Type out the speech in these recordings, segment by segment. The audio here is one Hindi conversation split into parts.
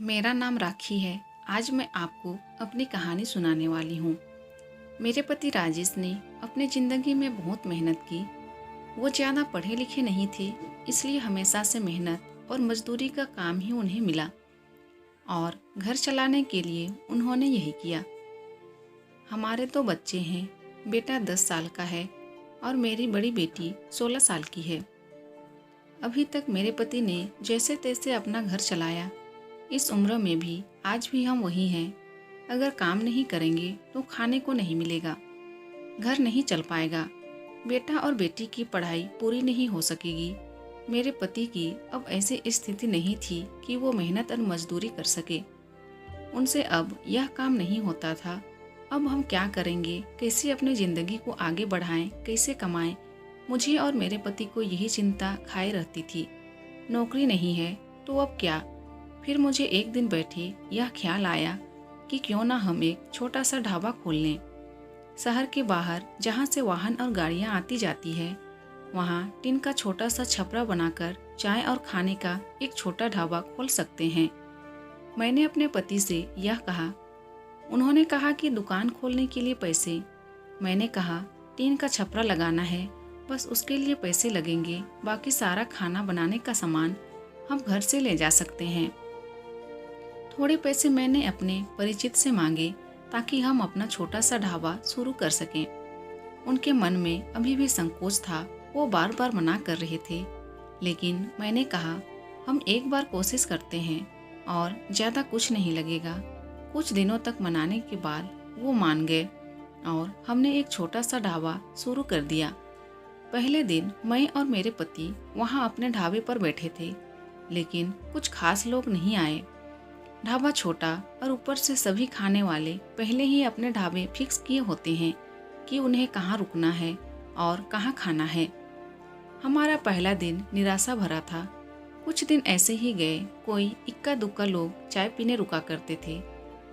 मेरा नाम राखी है। आज मैं आपको अपनी कहानी सुनाने वाली हूँ। मेरे पति राजेश ने अपनी ज़िंदगी में बहुत मेहनत की। वो ज़्यादा पढ़े लिखे नहीं थे, इसलिए हमेशा से मेहनत और मजदूरी का काम ही उन्हें मिला और घर चलाने के लिए उन्होंने यही किया। हमारे दो बच्चे हैं। बेटा 10 साल का है और मेरी बड़ी बेटी 16 साल की है। अभी तक मेरे पति ने जैसे तैसे अपना घर चलाया। इस उम्र में भी आज भी हम वही हैं। अगर काम नहीं करेंगे तो खाने को नहीं मिलेगा, घर नहीं चल पाएगा, बेटा और बेटी की पढ़ाई पूरी नहीं हो सकेगी। मेरे पति की अब ऐसी स्थिति नहीं थी कि वो मेहनत और मजदूरी कर सके। उनसे अब यह काम नहीं होता था। अब हम क्या करेंगे, कैसे अपनी ज़िंदगी को आगे बढ़ाएं, कैसे कमाएं? मुझे और मेरे पति को यही चिंता खाए रहती थी। नौकरी नहीं है तो अब क्या? फिर मुझे एक दिन बैठे यह ख्याल आया कि क्यों ना हम एक छोटा सा ढाबा खोल लें। शहर के बाहर जहाँ से वाहन और गाड़ियाँ आती जाती है, वहाँ टीन का छोटा सा छपरा बनाकर चाय और खाने का एक छोटा ढाबा खोल सकते हैं। मैंने अपने पति से यह कहा। उन्होंने कहा कि दुकान खोलने के लिए पैसे। मैंने कहा टीन का छपरा लगाना है, बस उसके लिए पैसे लगेंगे, बाकी सारा खाना बनाने का सामान हम घर से ले जा सकते हैं। थोड़े पैसे मैंने अपने परिचित से मांगे ताकि हम अपना छोटा सा ढाबा शुरू कर सकें। उनके मन में अभी भी संकोच था, वो बार बार मना कर रहे थे, लेकिन मैंने कहा हम एक बार कोशिश करते हैं और ज़्यादा कुछ नहीं लगेगा। कुछ दिनों तक मनाने के बाद वो मान गए और हमने एक छोटा सा ढाबा शुरू कर दिया। पहले दिन मैं और मेरे पति वहाँ अपने ढाबे पर बैठे थे, लेकिन कुछ खास लोग नहीं आए। ढाबा छोटा और ऊपर से सभी खाने वाले पहले ही अपने ढाबे फिक्स किए होते हैं कि उन्हें कहाँ रुकना है और कहाँ खाना है। हमारा पहला दिन निराशा भरा था। कुछ दिन ऐसे ही गए। कोई इक्का दुक्का लोग चाय पीने रुका करते थे,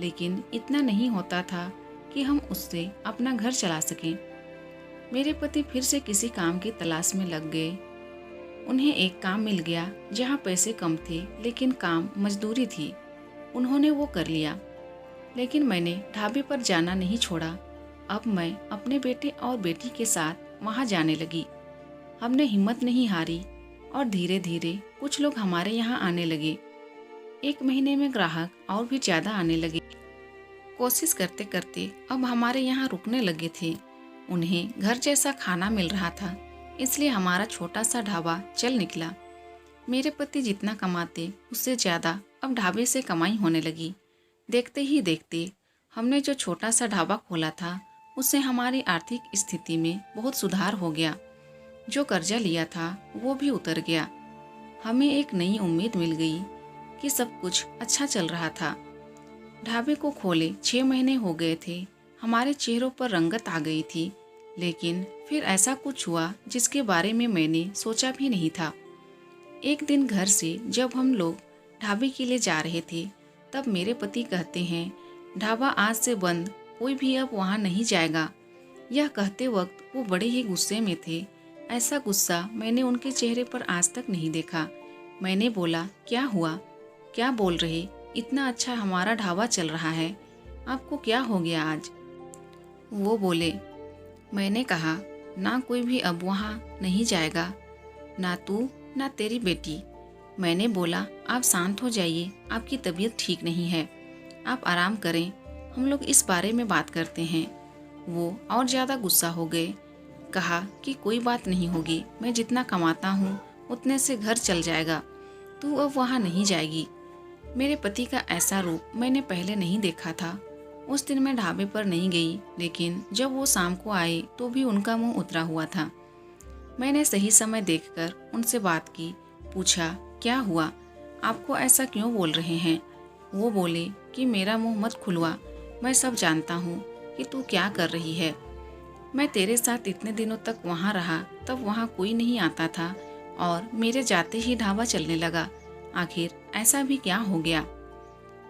लेकिन इतना नहीं होता था कि हम उससे अपना घर चला सकें। मेरे पति फिर से किसी काम की तलाश में लग गए। उन्हें एक काम मिल गया जहाँ पैसे कम थे, लेकिन काम मजदूरी थी। उन्होंने वो कर लिया, लेकिन मैंने ढाबे पर जाना नहीं छोड़ा। अब मैं अपने बेटे और बेटी के साथ वहाँ जाने लगी। हमने हिम्मत नहीं हारी और धीरे धीरे कुछ लोग हमारे यहाँ आने लगे। एक महीने में ग्राहक और भी ज़्यादा आने लगे। कोशिश करते करते अब हमारे यहाँ रुकने लगे थे। उन्हें घर जैसा खाना मिल रहा था, इसलिए हमारा छोटा सा ढाबा चल निकला। मेरे पति जितना कमाते उससे ज़्यादा अब ढाबे से कमाई होने लगी। देखते ही देखते हमने जो छोटा सा ढाबा खोला था, उससे हमारी आर्थिक स्थिति में बहुत सुधार हो गया। जो कर्जा लिया था वो भी उतर गया। हमें एक नई उम्मीद मिल गई कि सब कुछ अच्छा चल रहा था। ढाबे को खोले 6 महीने हो गए थे। हमारे चेहरों पर रंगत आ गई थी, लेकिन फिर ऐसा कुछ हुआ जिसके बारे में मैंने सोचा भी नहीं था। एक दिन घर से जब हम लोग ढाबे के लिए जा रहे थे, तब मेरे पति कहते हैं, ढाबा आज से बंद, कोई भी अब वहाँ नहीं जाएगा। यह कहते वक्त वो बड़े ही गुस्से में थे। ऐसा गुस्सा मैंने उनके चेहरे पर आज तक नहीं देखा। मैंने बोला, क्या हुआ, क्या बोल रहे? इतना अच्छा हमारा ढाबा चल रहा है, आपको क्या हो गया आज? वो बोले, मैंने कहा ना कोई भी अब वहाँ नहीं जाएगा, ना तू ना तेरी बेटी। मैंने बोला, आप शांत हो जाइए, आपकी तबीयत ठीक नहीं है, आप आराम करें, हम लोग इस बारे में बात करते हैं। वो और ज़्यादा गुस्सा हो गए। कहा कि कोई बात नहीं होगी, मैं जितना कमाता हूँ उतने से घर चल जाएगा, तू अब वहाँ नहीं जाएगी। मेरे पति का ऐसा रूप मैंने पहले नहीं देखा था। उस दिन मैं ढाबे पर नहीं गई, लेकिन जब वो शाम को आए तो भी उनका मुंह उतरा हुआ था। मैंने सही समय देखकर उनसे बात की। पूछा, क्या हुआ, आपको ऐसा क्यों बोल रहे हैं? वो बोले कि मेरा मुंह मत खुलवा, मैं सब जानता हूँ कि तू क्या कर रही है। मैं तेरे साथ इतने दिनों तक वहाँ रहा, तब वहाँ कोई नहीं आता था और मेरे जाते ही ढाबा चलने लगा। आखिर ऐसा भी क्या हो गया?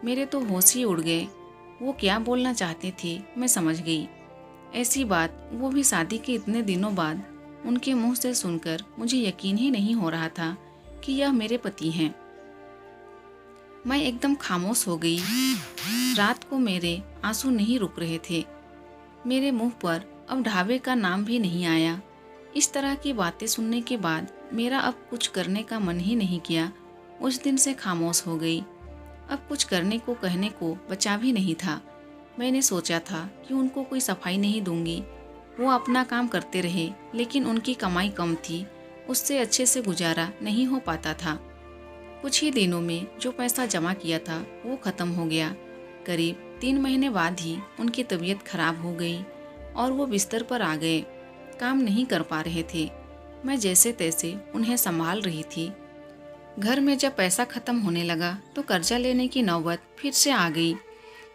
मेरे तो होश ही उड़ गए। वो क्या बोलना चाहते थे मैं समझ गई। ऐसी बात वो भी शादी के इतने दिनों बाद उनके मुंह से सुनकर मुझे यकीन ही नहीं हो रहा था कि यह मेरे पति हैं। मैं एकदम खामोश हो गई। रात को मेरे आंसू नहीं रुक रहे थे। मेरे मुंह पर अब ढाबे का नाम भी नहीं आया। इस तरह की बातें सुनने के बाद मेरा अब कुछ करने का मन ही नहीं किया। उस दिन से खामोश हो गई। अब कुछ करने को कहने को बचा भी नहीं था। मैंने सोचा था कि उनको कोई सफाई नहीं दूंगी, वो अपना काम करते रहे, लेकिन उनकी कमाई कम थी, उससे अच्छे से गुजारा नहीं हो पाता था। कुछ ही दिनों में जो पैसा जमा किया था वो ख़त्म हो गया। करीब 3 महीने बाद ही उनकी तबीयत खराब हो गई और वो बिस्तर पर आ गए। काम नहीं कर पा रहे थे। मैं जैसे तैसे उन्हें संभाल रही थी। घर में जब पैसा ख़त्म होने लगा तो कर्जा लेने की नौबत फिर से आ गई।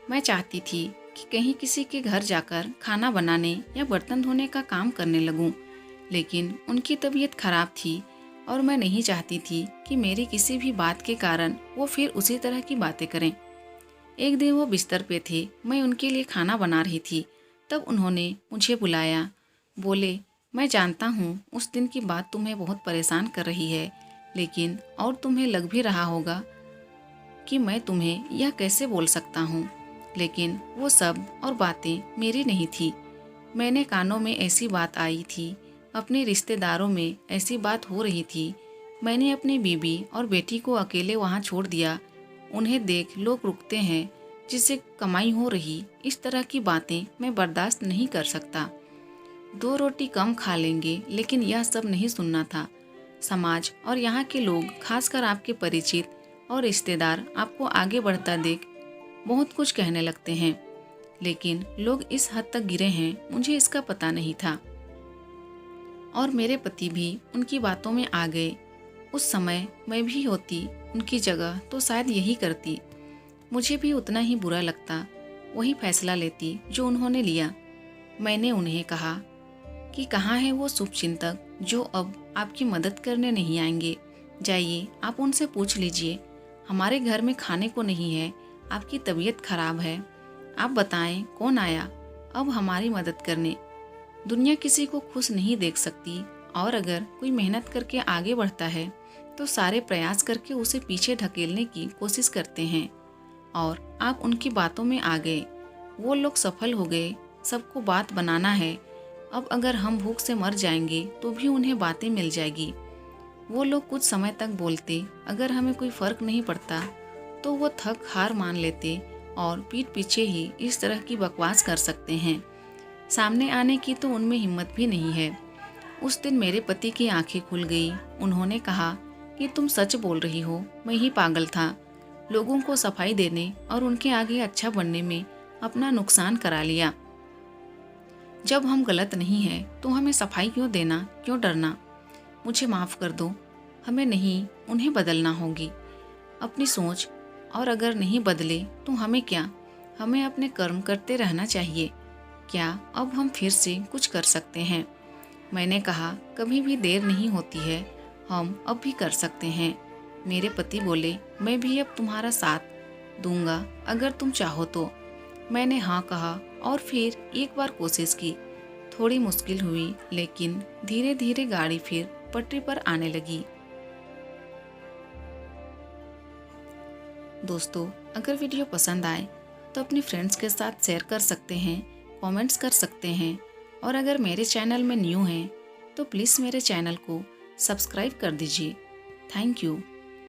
मैं चाहती थी कि कहीं किसी के घर जाकर खाना बनाने या बर्तन धोने का काम करने लगूं, लेकिन उनकी तबीयत खराब थी और मैं नहीं चाहती थी कि मेरी किसी भी बात के कारण वो फिर उसी तरह की बातें करें। एक दिन वो बिस्तर पे थे, मैं उनके लिए खाना बना रही थी, तब उन्होंने मुझे बुलाया। बोले, मैं जानता हूँ उस दिन की बात तुम्हें बहुत परेशान कर रही है, लेकिन और तुम्हें लग भी रहा होगा कि मैं तुम्हें यह कैसे बोल सकता हूँ, लेकिन वो सब और बातें मेरी नहीं थी। मैंने कानों में ऐसी बात आई थी, अपने रिश्तेदारों में ऐसी बात हो रही थी। मैंने अपनी बीबी और बेटी को अकेले वहाँ छोड़ दिया। उन्हें देख लोग रुकते हैं, जिससे कमाई हो रही, इस तरह की बातें मैं बर्दाश्त नहीं कर सकता। 2 रोटी कम खा लेंगे, लेकिन यह सब नहीं सुनना था। समाज और यहाँ के लोग, खासकर आपके परिचित और रिश्तेदार, आपको आगे बढ़ता देख बहुत कुछ कहने लगते हैं, लेकिन लोग इस हद तक गिरे हैं, मुझे इसका पता नहीं था। और मेरे पति भी उनकी बातों में आ गए। उस समय मैं भी होती उनकी जगह तो शायद यही करती। मुझे भी उतना ही बुरा लगता, वही फैसला लेती जो उन्होंने लिया। मैंने उन्हें कहा कि कहाँ है वो शुभचिंतक जो अब आपकी मदद करने नहीं आएंगे। जाइए, आप उनसे पूछ लीजिए। हमारे घर में खाने को नहीं है, आपकी तबीयत खराब है। आप बताएं कौन आया अब हमारी मदद करने। दुनिया किसी को खुश नहीं देख सकती, और अगर कोई मेहनत करके आगे बढ़ता है तो सारे प्रयास करके उसे पीछे ढकेलने की कोशिश करते हैं। और आप उनकी बातों में आ गए। वो लोग सफल हो गए, सबको बात बनाना है। अब अगर हम भूख से मर जाएंगे तो भी उन्हें बातें मिल जाएगी। वो लोग कुछ समय तक बोलते, अगर हमें कोई फर्क नहीं पड़ता तो वो थक हार मान लेते और पीठ पीछे ही इस तरह की बकवास कर सकते हैं। सामने आने की तो उनमें हिम्मत भी नहीं है। उस दिन मेरे पति की आंखें खुल गई। उन्होंने कहा कि तुम सच बोल रही हो, मैं ही पागल था। लोगों को सफाई देने और उनके आगे अच्छा बनने में अपना नुकसान करा लिया। जब हम गलत नहीं हैं तो हमें सफाई क्यों देना, क्यों डरना। मुझे माफ़ कर दो, हमें नहीं, उन्हें बदलना होगी अपनी सोच। और अगर नहीं बदले तो हमें क्या, हमें अपने कर्म करते रहना चाहिए। क्या अब हम फिर से कुछ कर सकते हैं? मैंने कहा, कभी भी देर नहीं होती है, हम अब भी कर सकते हैं। मेरे पति बोले, मैं भी अब तुम्हारा साथ दूंगा अगर तुम चाहो तो। मैंने हाँ कहा और फिर एक बार कोशिश की। थोड़ी मुश्किल हुई, लेकिन धीरे धीरे गाड़ी फिर पटरी पर आने लगी। दोस्तों, अगर वीडियो पसंद आए तो अपने फ्रेंड्स के साथ शेयर कर सकते हैं, कमेंट्स कर सकते हैं, और अगर मेरे चैनल में न्यू हैं तो प्लीज़ मेरे चैनल को सब्सक्राइब कर दीजिए। Thank you.